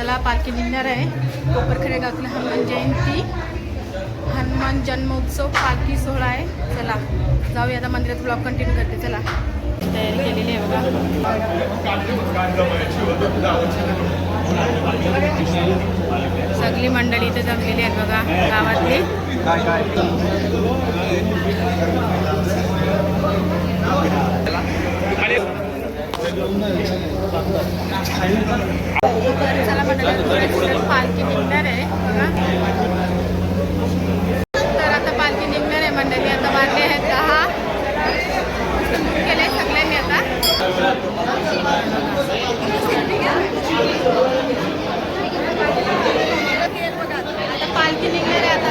चला पालखी निघणार आहे. कोपरखडे गावातला हनुमान जन्मोत्सव पालखी सोहळा आहे. चला जाऊया आता मंदिरात. ब्लॉग कंटिन्यू करते. चला तयारी केलेली आहे बघा. सगळी मंडळी इथे जमलेली आहेत बघा गावातली. चला मंडळी पालखी निघणार आहे बघा. तर आता पालखी निघणार आहे मंडळी. आता वाजले आहेत 10. केले सगळ्यांनी आता. आता पालखी निघणार आहे. आता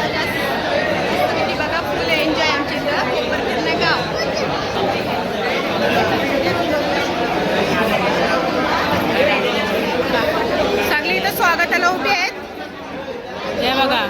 किती बघा फुल एन्जॉय आमची इथं कोपरखडे गाव. सगळी इथं स्वागताला उभी आहेत. हे बघा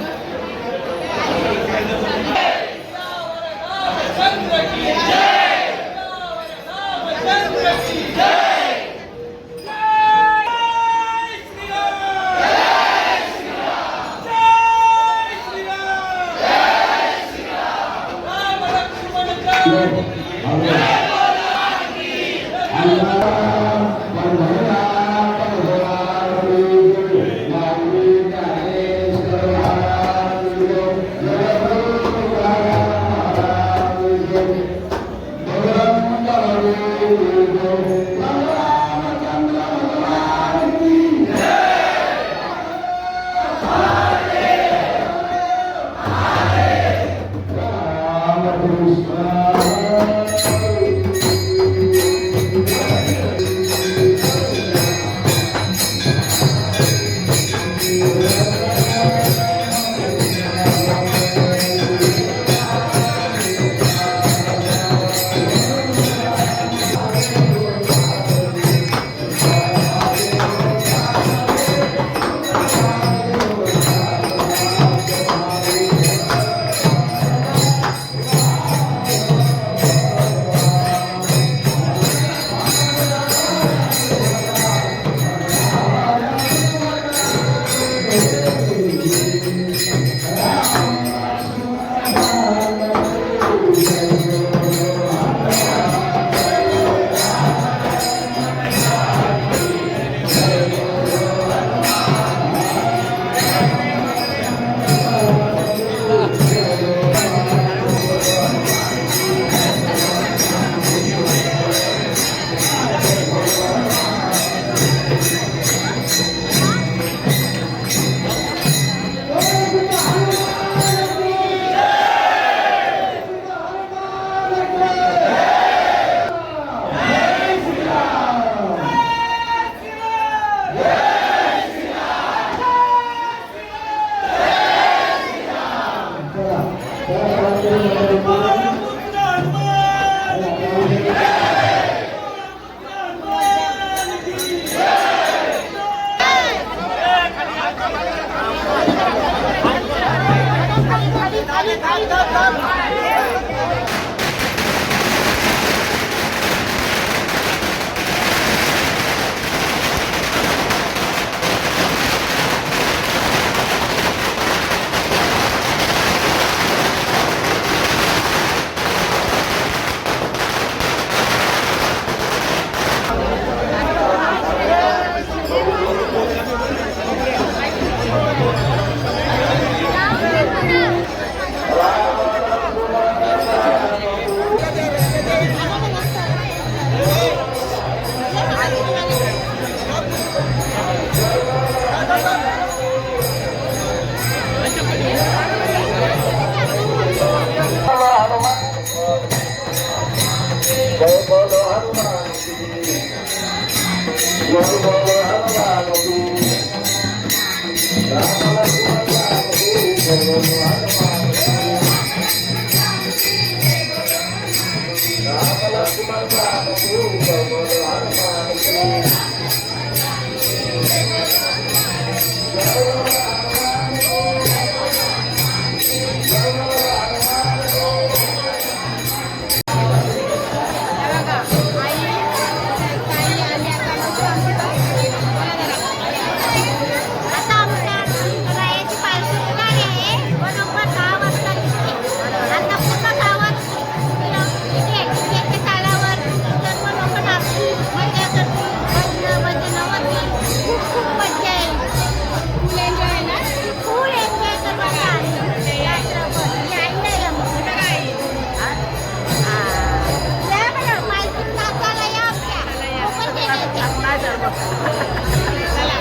चला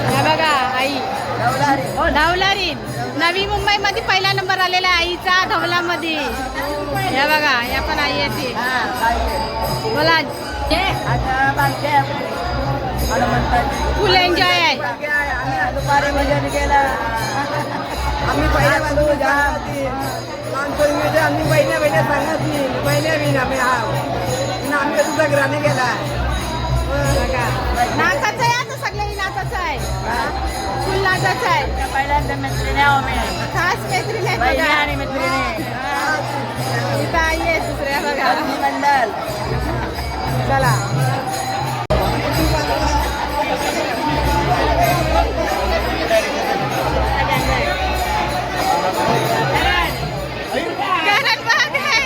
हे बघा आई धवलारी नवी मुंबईमध्ये पहिला नंबर आलेला आहे आईचा धवलामध्ये. हे बघा या पण आई येते. बोला फुल एन्जॉय आहे. दुपारी भजन केला आम्ही पहिल्या बाजूला आम्ही बहिण्या सांगत नाही बहिण्या आम्ही आम्ही तुझा ग्राने गेला. नाचाचं आहे आता सगळ्यांनी नाचाचं आहे. फुल नाचाचं आहे. पहिल्यांदा मैत्रिणी आम्ही खास मैत्रीण आहे बहिणी बघा. आणि मैत्रिणी इथं आई आहे दुसऱ्या बघा. मंडल चला करण बघ आहे.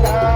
Radha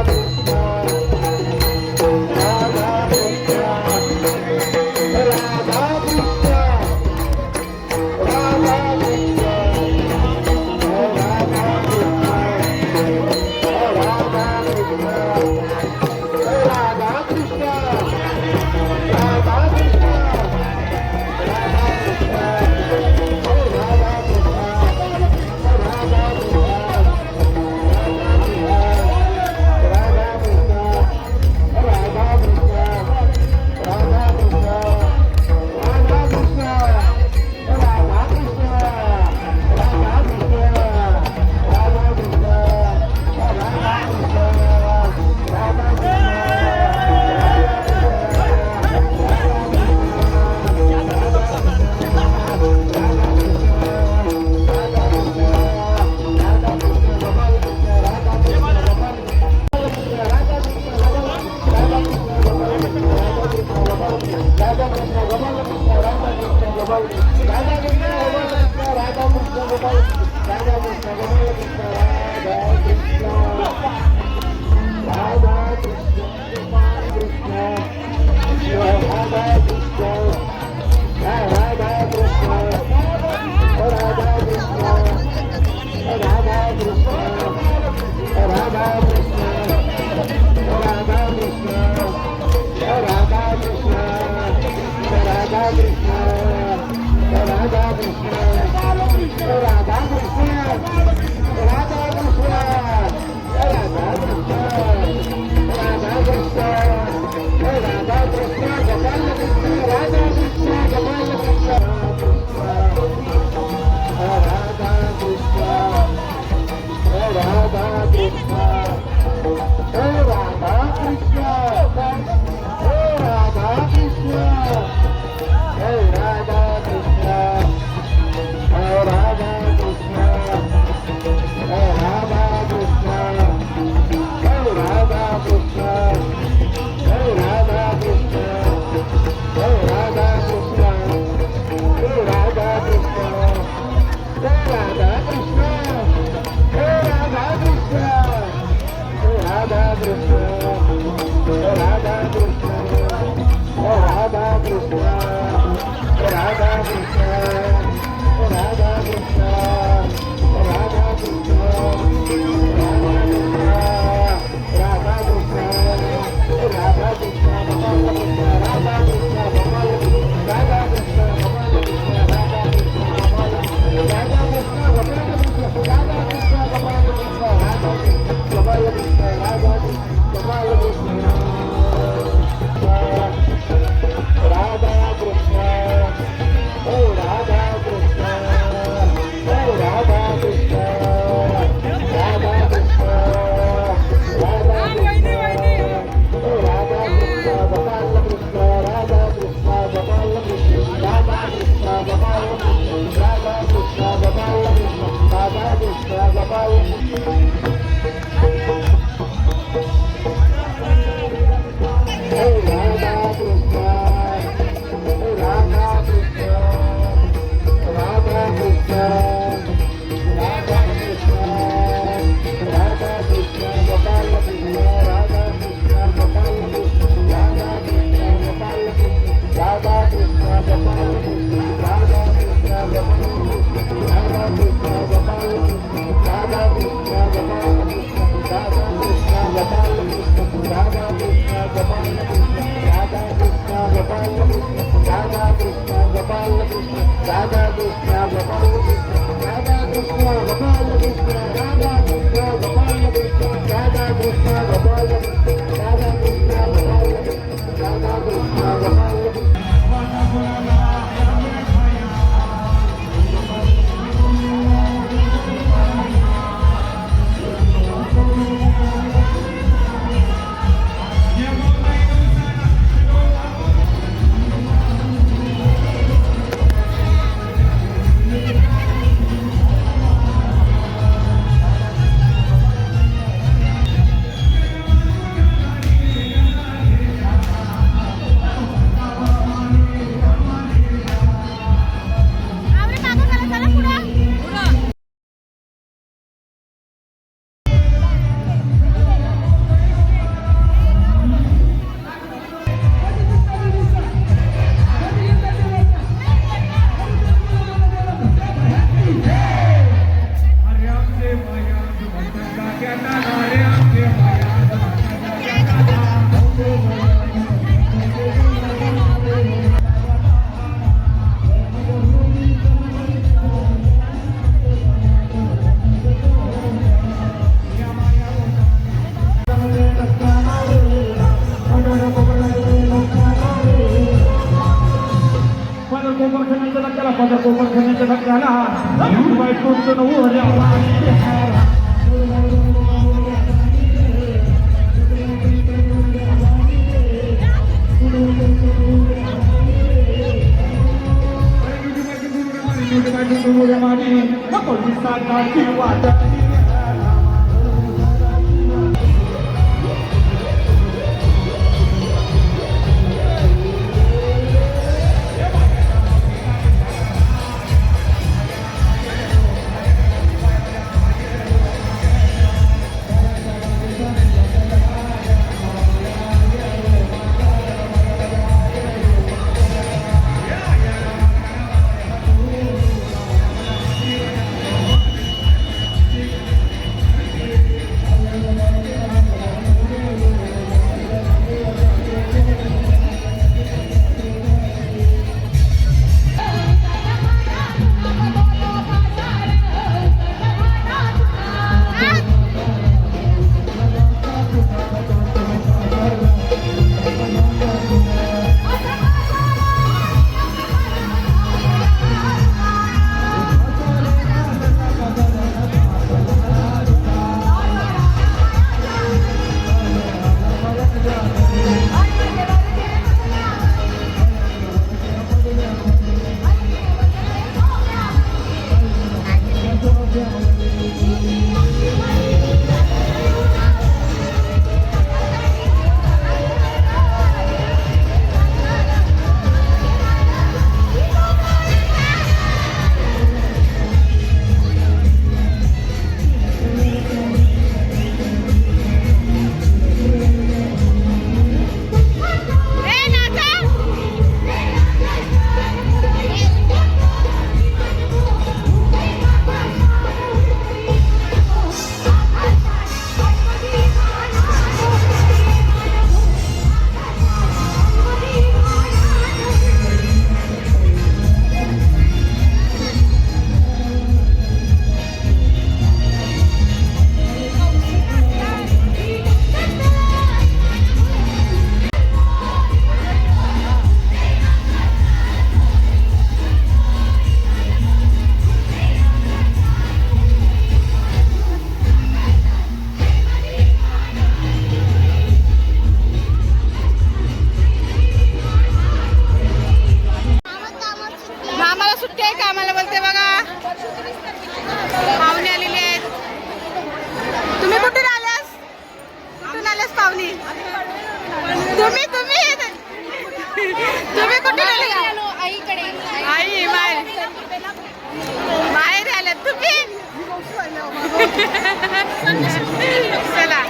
चला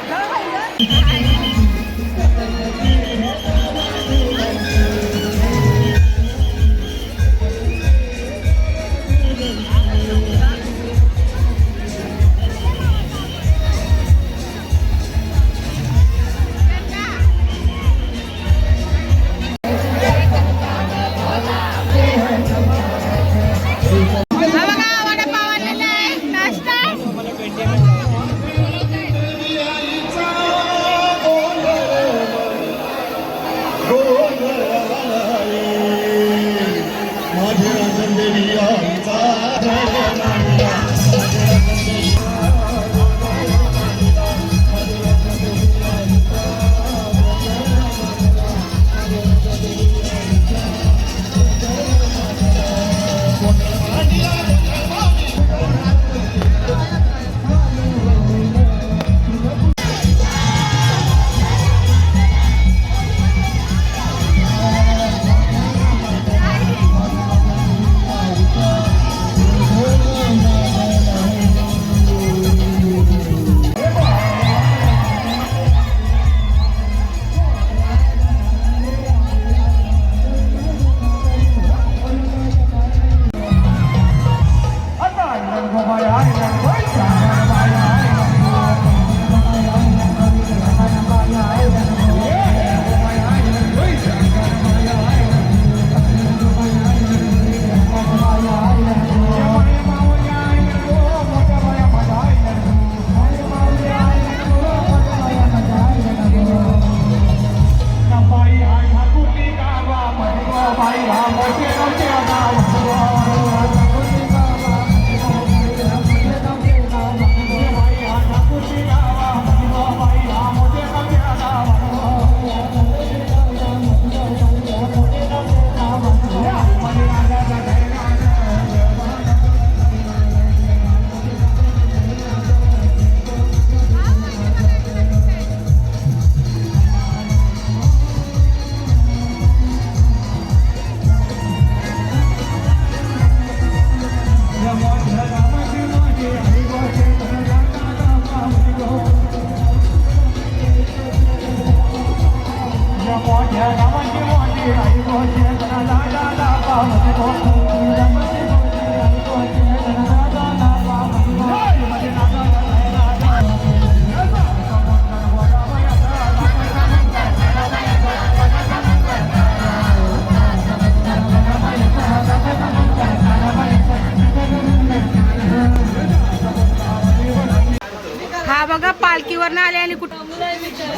हा बघा पालखीवरनं आले आणि कुठं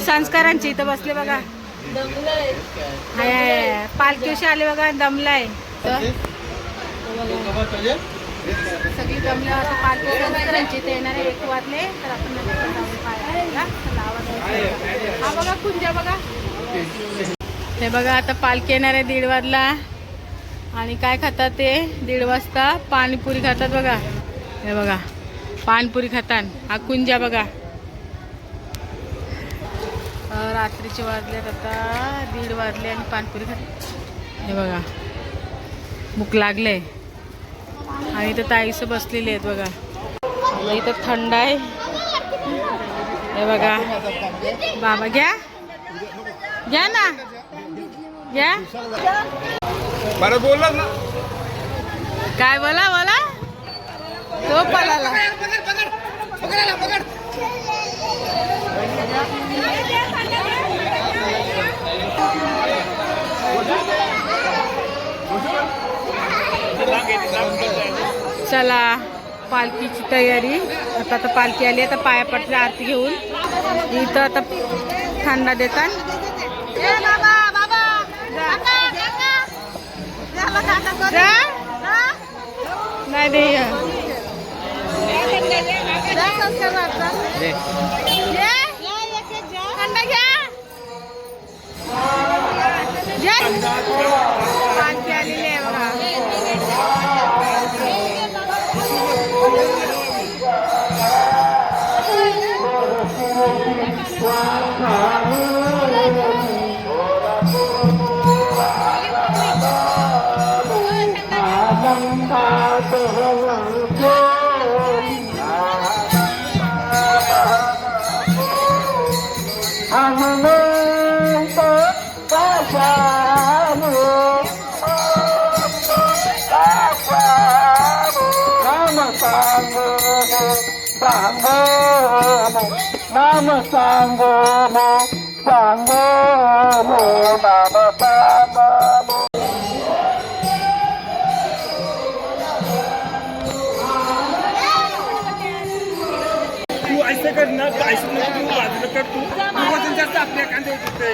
संस्कारांची इथं बसले बघा. हाय पालखीशी आले बघा दमलाय सगळी दमल्यावर पालखी संस्कारांची इथे येणार आहे 1 वाजले तर आपण हा बघा कुंजा बघा. हे बघा आता पालखी येणार आहे 1:30 वाजला आणि काय खातात ते 1:30 वाजता पाणीपुरी खातात बघा. हे बघा पानपुरी खातात. हा कुंजा बघा रात्रीचे वाजलेत आता 1:30 वाजले आणि पानपुरी खातात. हे बघा भूक लागले आणि इथं ताईस बसलेले आहेत बघा. इथं थंड आहे. हे बघा बाबा घ्या घ्या ना घ्या. बरं बोलला ना काय बोला बोला तो पळाला. चला पालखीची तयारी आता. आता पालखी आली आता पाया पडते आरती घेऊन. इथं आता थंडा देतात. नाही दे पालखी आलेली आहे बघा. सांगो नाम सांगो सांगो नाम सांगो. तू ऐसे कर ना, तू ऐसे नको, तू बाजूला कर, तू वजन जास्त आपल्या कांदे होते.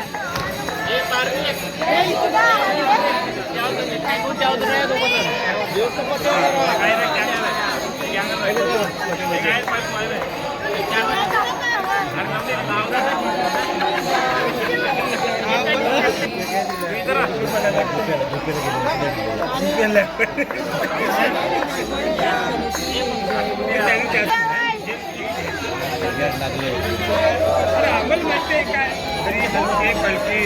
आम्हाला माहिती आहे काय तरी हलके कलकी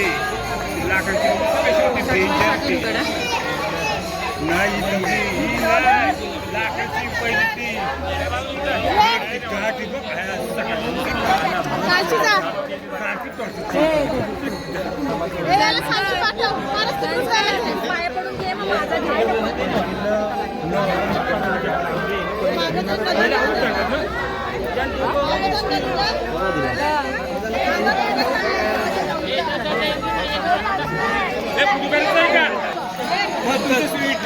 लाकडाची कशी होती डेंजरची नाही तंगी ही नाही लाकडाची पहिली ती घाटी बघ काशीचा सारखी करतो. त्याला सांगून पाठव. फारच तिकडून जायला लागेल. पाया पडून घे मग माझा घे. माझं तर कधी हे पुढे करायचं आहे का मग तुझं स्वीट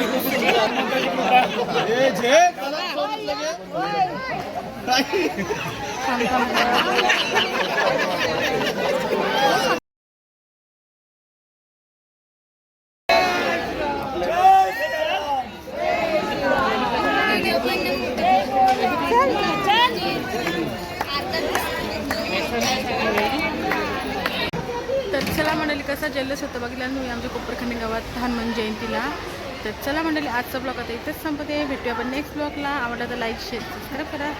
तर चला मंडळी कसा जल्लोष होतं बघितला तुम्ही आमच्या कोपरखंडी गावात हनुमान जयंतीला. तर चला मंडळी आजचा ब्लॉग आता इथेच संपते. भेटूया आपण नेक्स्ट ब्लॉगला. आवडला तर लाईक शेअर सबस्क्राईब करा.